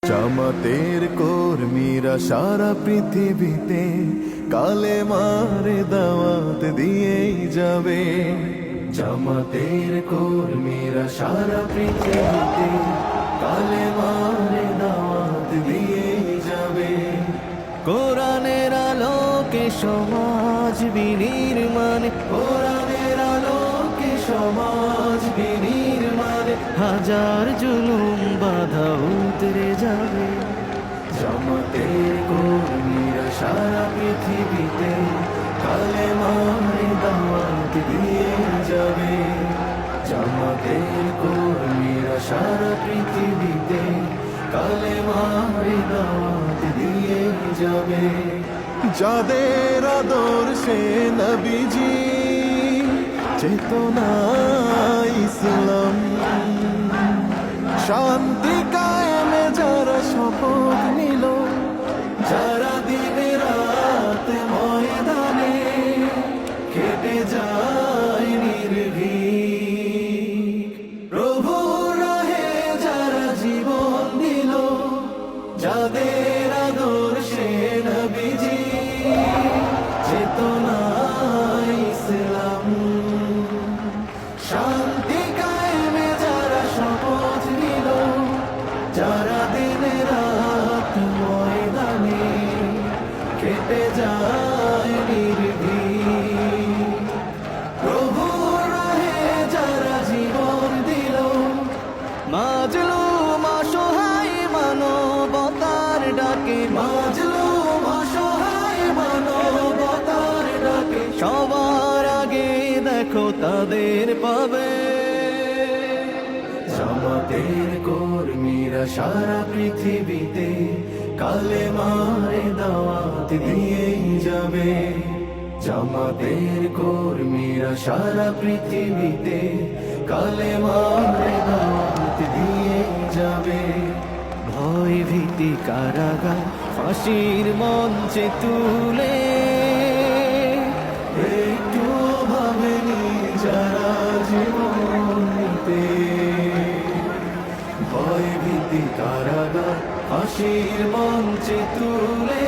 জামাতের কর্মীরা সারা পৃথিবীতে কালেমার দাওয়াত দিয়েই যাবে। জামাতের কর্মীরা সারা পৃথিবীতে কালেমার দাওয়াত দিয়েই যাবে। কোরআনের আলোকে সমাজ বিনির্মাণে, কোরআনের আলোকে সমাজ বিনির্মাণে হাজার জুলুম বাধা উতরে যাবে। জামাতের কর্মীরা সারা পৃথিবীতে কালেমার দাওয়াত দিয়ে যাবে। জামাতের কর্মীরা সারা পৃথিবীতে কালেমার দাওয়াত দিয়ে যাবে। যাদের আদর্শে নবীজি চেতনা ইসলাম, শান্তি কায়েমে যারা শপথ নিল, যারা দিনে রাত ময়দানে কেটে যায় নির্ভীক, প্রভু রাহে যারা জীবন দিল, যাদের আদর্শে নবীজি চেতনা ইসলাম, শান্তি কায়েমে যারা শপথ নিল, যারা দিনে রাত ময়দানে কেটে যায় নির্ভীক, প্রভু রাহে যারা জীবন দিল, মাজলুম অসহায় মানবতার ডাকে, মাজলুম অসহায় মানবতার ডাকে সবার আগে দেখো তাদের পাবে। জামাতের কর্মীরা সারা পৃথিবীতে কালেমার দাওয়াত দিয়েই যাবে। জামাতের কর্মীরা সারা পৃথিবীতে কালেমার দাওয়াত দিয়ে যাবে। ভয় ভীতি কারাগার ফাঁসির মঞ্চে তুলে একটু ভাবেনি যারা জীবন নিতে। ভয় ভীতি কারাগার ফাঁসির মঞ্চে তুলে